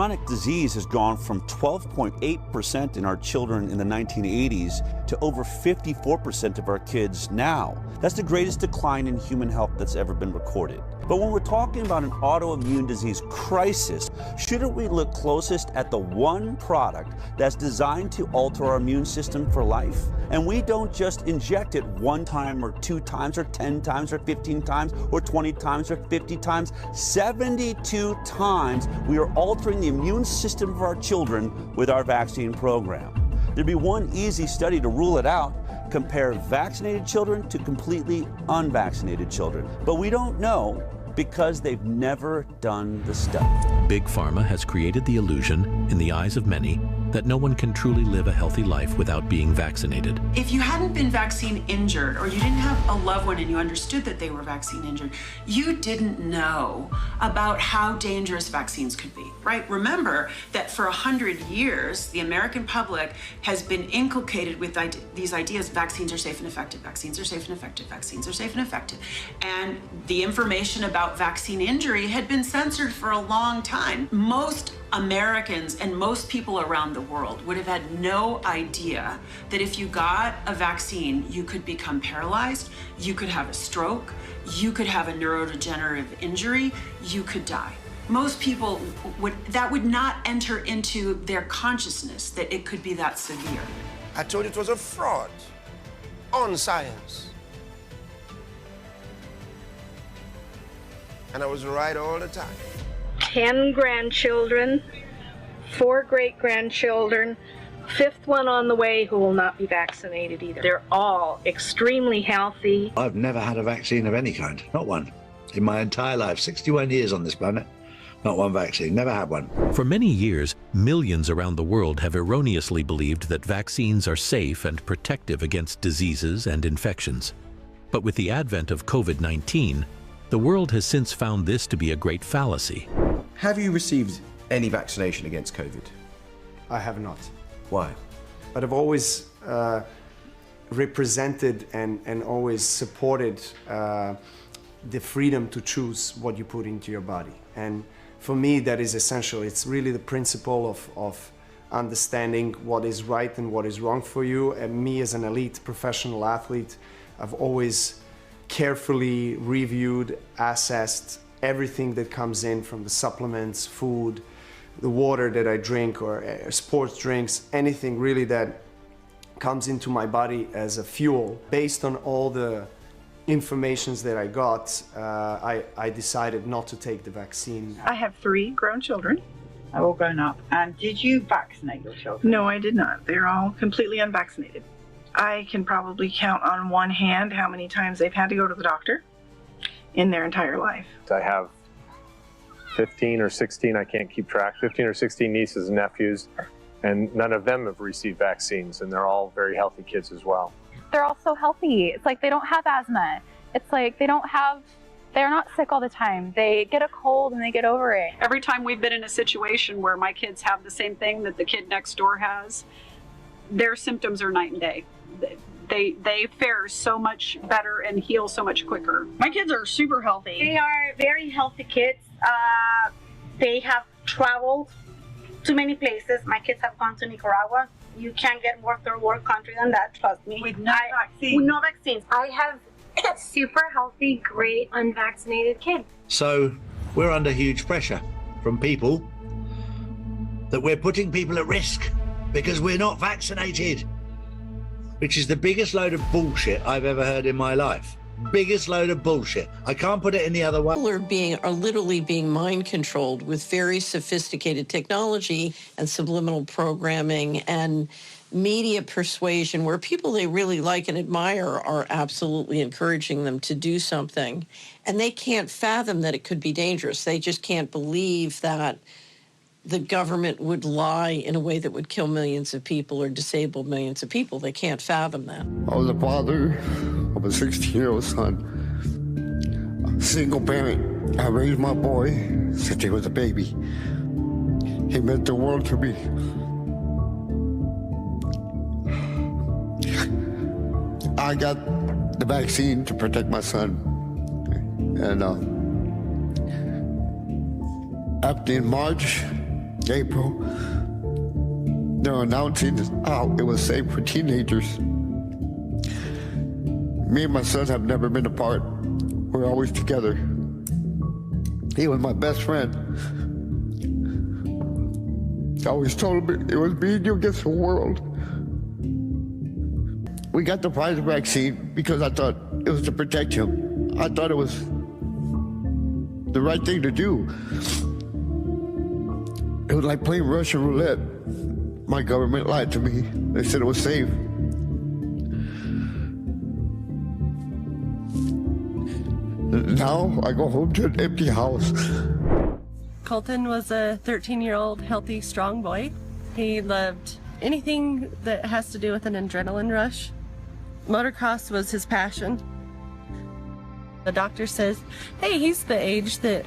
Chronic disease has gone from 12.8% in our children in the 1980s to over 54% of our kids now. That's the greatest decline in human health that's ever been recorded. But when we're talking about an autoimmune disease crisis, shouldn't we look closest at the one product that's designed to alter our immune system for life? And we don't just inject it 1 time or 2 times or 10 times or 15 times or 20 times or 50 times. 72 times we are altering the immune system of our children with our vaccine program. There'd be one easy study to rule it out. Compare vaccinated children to completely unvaccinated children. But we don't know because they've never done the study. Big Pharma has created the illusion, in the eyes of many, that no one can truly live a healthy life without being vaccinated. If you hadn't been vaccine injured, or you didn't have a loved one and you understood that they were vaccine injured, you didn't know about how dangerous vaccines could be, right? Remember that for 100 years, the American public has been inculcated with these ideas: vaccines are safe and effective, vaccines are safe and effective, vaccines are safe and effective. And the information about vaccine injury had been censored for a long time. Most Americans and most people around the world would have had no idea that if you got a vaccine, you could become paralyzed, you could have a stroke, you could have a neurodegenerative injury, you could die. Most people would not enter into their consciousness that it could be that severe. I told you it was a fraud on science. And I was right all the time. 10 grandchildren, 4 great-grandchildren, 5th one on the way who will not be vaccinated either. They're all extremely healthy. I've never had a vaccine of any kind, not one. In my entire life, 61 years on this planet, not one vaccine, never had one. For many years, millions around the world have erroneously believed that vaccines are safe and protective against diseases and infections. But with the advent of COVID-19, the world has since found this to be a great fallacy. Have you received any vaccination against COVID? I have not. Why? But I've always represented and always supported the freedom to choose what you put into your body. And for me, that is essential. It's really the principle of understanding what is right and what is wrong for you. And me as an elite professional athlete, I've always carefully reviewed, assessed everything that comes in from the supplements, food, the water that I drink, or sports drinks, anything really that comes into my body as a fuel. Based on all the informations that I got, I decided not to take the vaccine. I have 3 grown children. They're all grown up. And did you vaccinate your children? No, I did not. They're all completely unvaccinated. I can probably count on one hand how many times they've had to go to the doctor in their entire life. I have 15 or 16, I can't keep track, 15 or 16 nieces and nephews, and none of them have received vaccines, and they're all very healthy kids as well. They're all so healthy. It's like they don't have asthma. It's like they're not sick all the time. They get a cold and they get over it. Every time we've been in a situation where my kids have the same thing that the kid next door has, their symptoms are night and day. They fare so much better and heal so much quicker. My kids are super healthy. They are very healthy kids. They have traveled to many places. My kids have gone to Nicaragua. You can't get more third world country than that, trust me. With no vaccines. With no vaccines. I have super healthy, great, unvaccinated kids. So we're under huge pressure from people that we're putting people at risk because we're not vaccinated, which is the biggest load of bullshit I've ever heard in my life. Biggest load of bullshit. I can't put it any other way. People are literally being mind controlled with very sophisticated technology and subliminal programming and media persuasion, where people they really like and admire are absolutely encouraging them to do something. And they can't fathom that it could be dangerous. They just can't believe that the government would lie in a way that would kill millions of people or disable millions of people. They can't fathom that. I was the father of a 16-year-old son, a single parent. I raised my boy since he was a baby. He meant the world to me. I got the vaccine to protect my son. And after in March, April, they're announcing how it was safe for teenagers. Me and my son have never been apart. We're always together. He was my best friend. I always told him it was me and you against the world. We got the Pfizer vaccine because I thought it was to protect him. I thought it was the right thing to do. It was like playing Russian roulette. My government lied to me. They said it was safe. Now I go home to an empty house. Colton was a 13-year-old healthy, strong boy. He loved anything that has to do with an adrenaline rush. Motocross was his passion. The doctor says, hey, he's the age that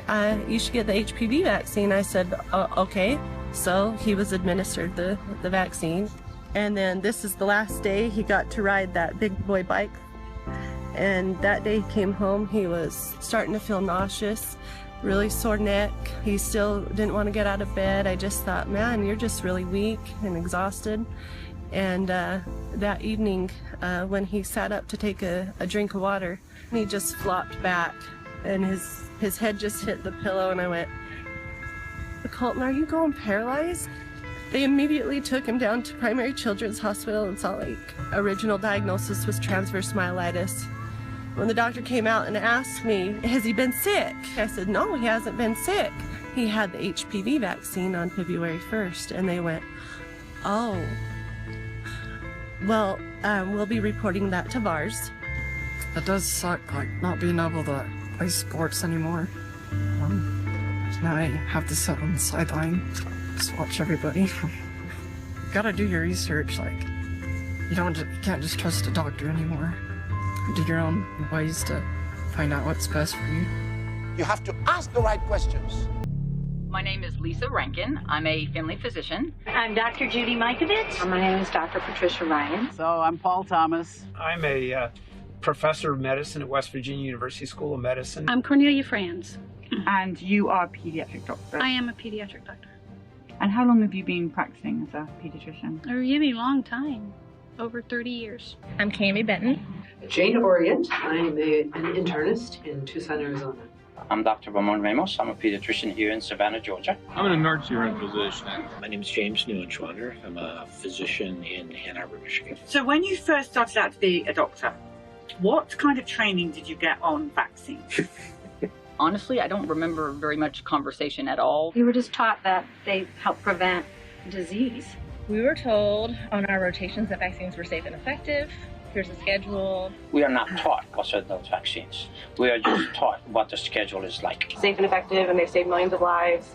you should get the HPV vaccine. I said, okay. So he was administered the vaccine. And then this is the last day he got to ride that big boy bike. And that day he came home, he was starting to feel nauseous, really sore neck. He still didn't want to get out of bed. I just thought, man, you're just really weak and exhausted. And that evening, when he sat up to take a drink of water, he just flopped back and his head just hit the pillow, and I went, Colton, are you going paralyzed? They immediately took him down to Primary Children's Hospital in Salt Lake. Original diagnosis was transverse myelitis. When the doctor came out and asked me, has he been sick? I said, no, he hasn't been sick. He had the HPV vaccine on February 1st, and they went, oh. Well, we'll be reporting that to VARS. It does suck, like, not being able to play sports anymore. Now I have to sit on the sideline, just watch everybody. You gotta do your research, like, you can't just trust a doctor anymore. Do your own ways to find out what's best for you. You have to ask the right questions. My name is Lisa Rankin. I'm a family physician. I'm Dr. Judy Mikovits. My name is Dr. Patricia Ryan. So I'm Paul Thomas. I'm a professor of medicine at West Virginia University School of Medicine. I'm Cornelia Franz. And you are a pediatric doctor? I am a pediatric doctor. And how long have you been practicing as a pediatrician? A really long time. Over 30 years. I'm Cami Benton. Jane Orient. I'm an internist in Tucson, Arizona. I'm Dr. Ramon Ramos. I'm a pediatrician here in Savannah, Georgia. I'm an emergency room physician. My name is James Neuenschwander. I'm a physician in Ann Arbor, Michigan. So when you first started out to be a doctor, what kind of training did you get on vaccines? Honestly, I don't remember very much conversation at all. We were just taught that they help prevent disease. We were told on our rotations that vaccines were safe and effective. Here's a schedule. We are not taught what's in those vaccines. We are just taught what the schedule is like. Safe and effective, and they save millions of lives.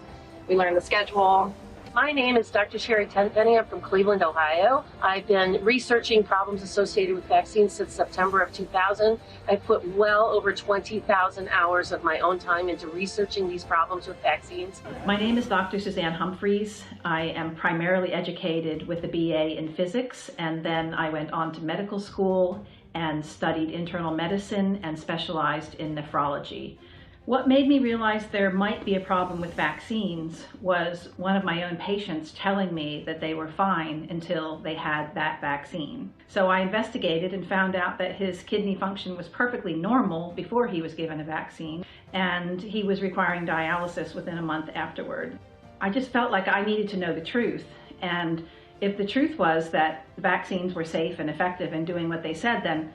We learn the schedule. My name is Dr. Sherry Tenpenny. I'm from Cleveland, Ohio. I've been researching problems associated with vaccines since September of 2000. I've put well over 20,000 hours of my own time into researching these problems with vaccines. My name is Dr. Suzanne Humphreys. I am primarily educated with a BA in physics, and then I went on to medical school and studied internal medicine and specialized in nephrology. What made me realize there might be a problem with vaccines was one of my own patients telling me that they were fine until they had that vaccine. So I investigated and found out that his kidney function was perfectly normal before he was given a vaccine, and he was requiring dialysis within a month afterward. I just felt like I needed to know the truth, and if the truth was that vaccines were safe and effective in doing what they said, then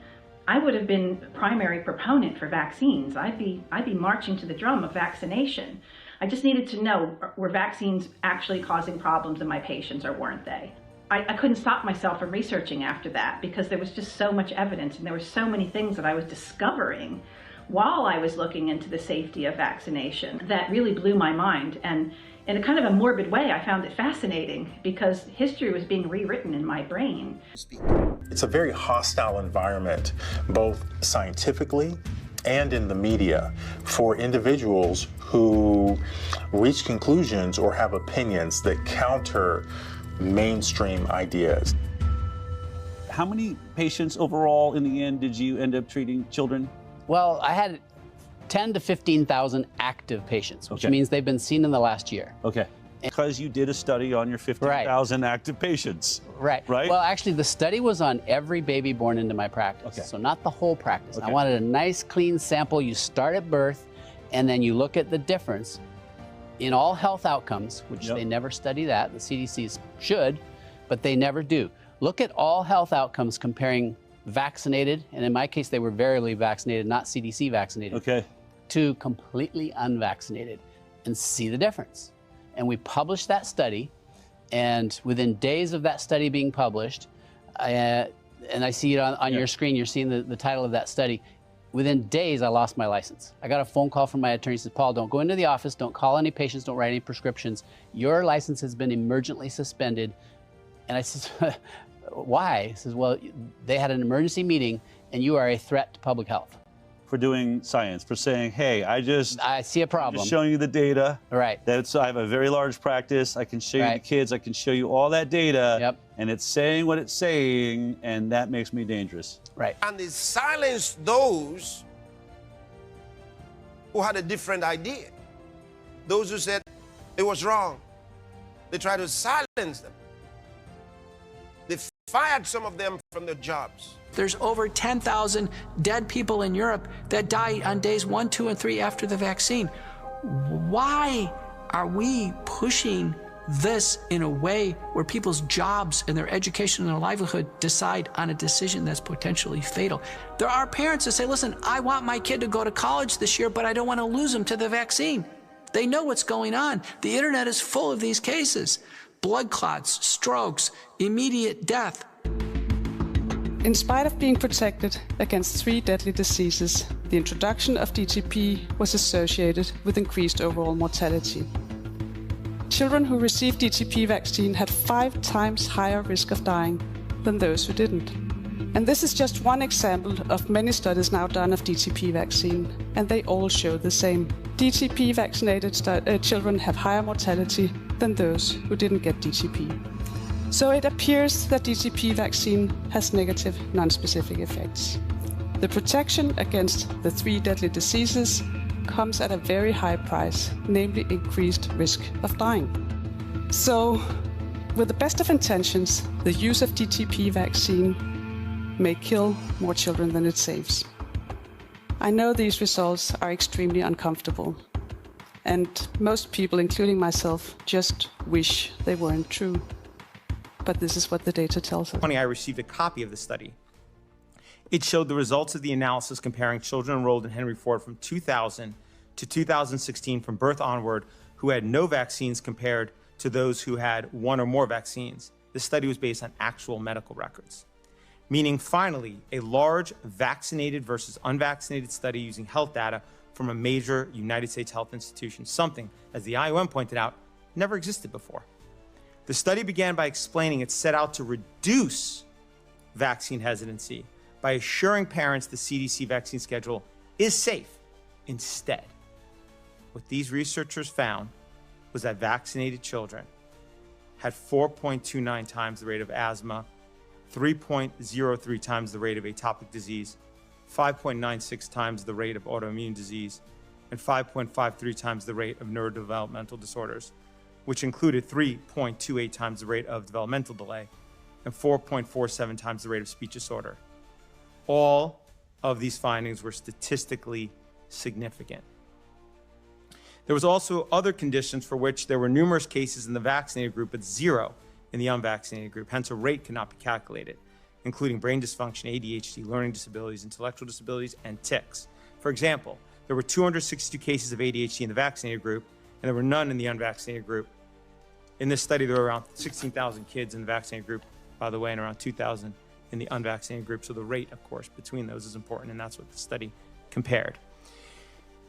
I would have been a primary proponent for vaccines. I'd be marching to the drum of vaccination. I just needed to know, were vaccines actually causing problems in my patients or weren't they? I couldn't stop myself from researching after that because there was just so much evidence and there were so many things that I was discovering while I was looking into the safety of vaccination that really blew my mind. And in a kind of a morbid way, I found it fascinating because history was being rewritten in my brain. It's a very hostile environment, both scientifically and in the media, for individuals who reach conclusions or have opinions that counter mainstream ideas. How many patients overall in the end did you end up treating, children? Well, I had 10 to 15,000 active patients, which means they've been seen in the last year. Okay. Because you did a study on your 15,000 active patients. Right. Right? Well, actually, the study was on every baby born into my practice. Okay. So not the whole practice. Okay. I wanted a nice, clean sample. You start at birth, and then you look at the difference in all health outcomes, which they never study that. The CDCs should, but they never do. Look at all health outcomes comparing vaccinated, and in my case, they were verily vaccinated, not CDC vaccinated, to completely unvaccinated, and see the difference. And we published that study, and within days of that study being published, and I see it on your screen, you're seeing the title of that study. Within days, I lost my license. I got a phone call from my attorney. He says, Paul, don't go into the office, don't call any patients, don't write any prescriptions. Your license has been emergently suspended. And I said, why? He says, well, they had an emergency meeting, and you are a threat to public health. For doing science, for saying, hey, I see a problem. I'm just showing you the data. Right. That I have a very large practice. I can show you the kids. I can show you all that data. Yep. And it's saying what it's saying, and that makes me dangerous. Right. And they silenced those who had a different idea. Those who said it was wrong. They tried to silence them. They fired some of them from their jobs. There's over 10,000 dead people in Europe that died on days 1, 2, and 3 after the vaccine. Why are we pushing this in a way where people's jobs and their education and their livelihood decide on a decision that's potentially fatal? There are parents that say, listen, I want my kid to go to college this year, but I don't want to lose him to the vaccine. They know what's going on. The internet is full of these cases. Blood clots, strokes, immediate death. In spite of being protected against 3 deadly diseases, the introduction of DTP was associated with increased overall mortality. Children who received DTP vaccine had 5 times higher risk of dying than those who didn't. And this is just one example of many studies now done of DTP vaccine, and they all show the same. DTP vaccinated children have higher mortality than those who didn't get DTP. So it appears that DTP vaccine has negative non-specific effects. The protection against the 3 deadly diseases comes at a very high price, namely increased risk of dying. So, with the best of intentions, the use of DTP vaccine may kill more children than it saves. I know these results are extremely uncomfortable, and most people, including myself, just wish they weren't true. But this is what the data tells us. I received a copy of the study. It showed the results of the analysis comparing children enrolled in Henry Ford from 2000 to 2016 from birth onward who had no vaccines compared to those who had 1 or more vaccines. The study was based on actual medical records, meaning finally a large vaccinated versus unvaccinated study using health data from a major United States health institution, something, as the IOM pointed out, never existed before. The study began by explaining it set out to reduce vaccine hesitancy by assuring parents the CDC vaccine schedule is safe. Instead, what these researchers found was that vaccinated children had 4.29 times the rate of asthma, 3.03 times the rate of atopic disease, 5.96 times the rate of autoimmune disease, and 5.53 times the rate of neurodevelopmental disorders, which included 3.28 times the rate of developmental delay and 4.47 times the rate of speech disorder. All of these findings were statistically significant. There was also other conditions for which there were numerous cases in the vaccinated group, but 0 in the unvaccinated group. Hence, a rate cannot be calculated, including brain dysfunction, ADHD, learning disabilities, intellectual disabilities, and tics. For example, there were 262 cases of ADHD in the vaccinated group, and there were none in the unvaccinated group. In this study, there were around 16,000 kids in the vaccinated group, by the way, and around 2,000 in the unvaccinated group. So the rate, of course, between those is important, and that's what the study compared.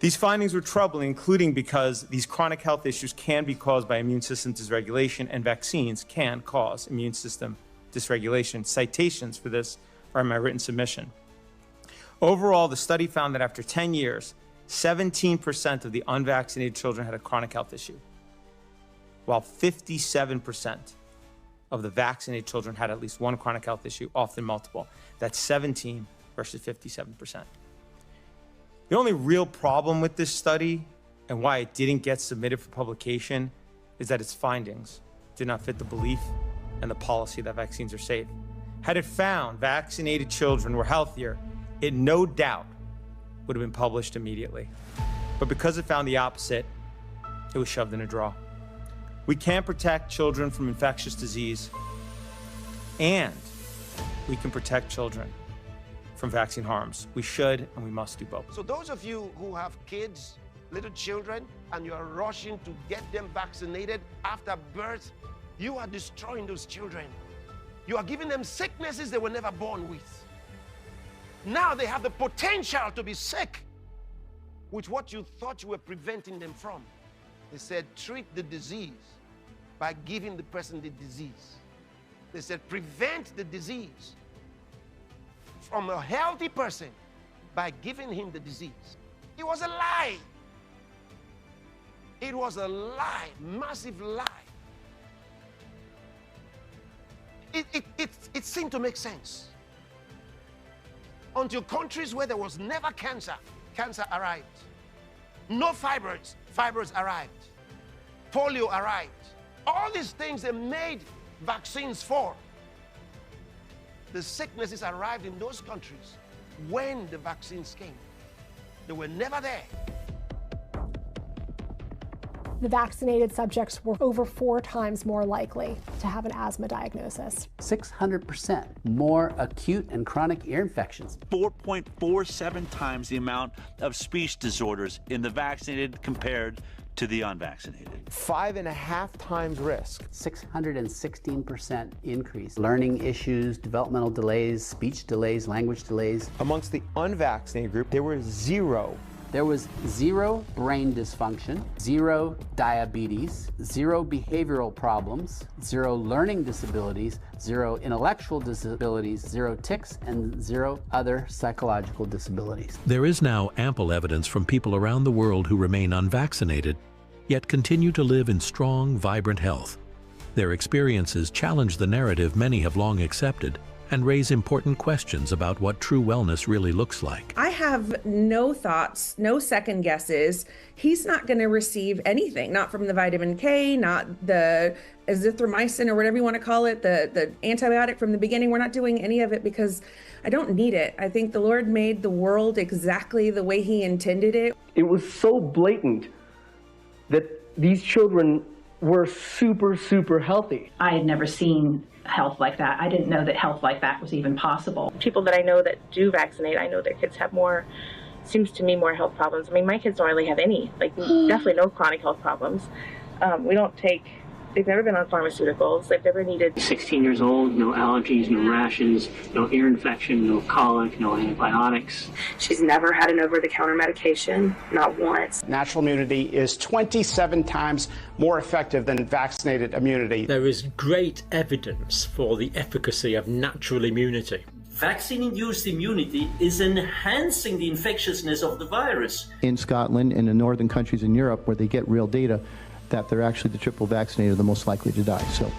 These findings were troubling, including because these chronic health issues can be caused by immune system dysregulation, and vaccines can cause immune system dysregulation. Citations for this are in my written submission. Overall, the study found that after 10 years, 17% of the unvaccinated children had a chronic health issue, while 57% of the vaccinated children had at least one chronic health issue, often multiple. That's 17 versus 57%. The only real problem with this study and why it didn't get submitted for publication is that its findings did not fit the belief and the policy that vaccines are safe. Had it found vaccinated children were healthier, it no doubt would have been published immediately. But because it found the opposite, it was shoved in a drawer. We can't protect children from infectious disease, and we can protect children from vaccine harms. We should and we must do both. So those of you who have kids, little children, and you are rushing to get them vaccinated after birth, you are destroying those children. You are giving them sicknesses they were never born with. Now they have the potential to be sick with what you thought you were preventing them from. They said, treat the disease by giving the person the disease. They said, prevent the disease from a healthy person by giving him the disease. It was a lie. It was a lie, massive lie. It seemed to make sense. Until countries where there was never cancer, cancer arrived. No fibroids, fibroids arrived. Polio arrived. All these things they made vaccines for. The sicknesses arrived in those countries when the vaccines came. They were never there. The vaccinated subjects were over 4 times more likely to have an asthma diagnosis. 600% more acute and chronic ear infections. 4.47 times the amount of speech disorders in the vaccinated compared to the unvaccinated. 5.5 times risk. 616% increase. Learning issues, developmental delays, speech delays, language delays. Amongst the unvaccinated group, there were 0. There was 0 brain dysfunction, 0 diabetes, 0 behavioral problems, 0 learning disabilities, 0 intellectual disabilities, 0 tics, and 0 other psychological disabilities. There is now ample evidence from people around the world who remain unvaccinated, yet continue to live in strong, vibrant health. Their experiences challenge the narrative many have long accepted and raise important questions about what true wellness really looks like. I have no thoughts, no second guesses. He's not going to receive anything, not from the vitamin K, not the azithromycin or whatever you want to call it, the antibiotic from the beginning. We're not doing any of it because I don't need it. I think the Lord made the world exactly the way he intended it. It was so blatant that these children were super, super healthy. I had never seen health like that. I didn't know that health like that was even possible. People that I know that do vaccinate, I know their kids have more, seems to me, more health problems. I mean, my kids don't really have any, like definitely no chronic health problems. We don't take, they've never been on pharmaceuticals. They've never needed. 16 years old, no allergies, no rashes, no ear infection, no colic, no antibiotics. She's never had an over-the-counter medication, not once. Natural immunity is 27 times more effective than vaccinated immunity. There is great evidence for the efficacy of natural immunity. Vaccine-induced immunity is enhancing the infectiousness of the virus. In Scotland and in northern countries in Europe where they get real data, that they're actually the triple vaccinated are the most likely to die. So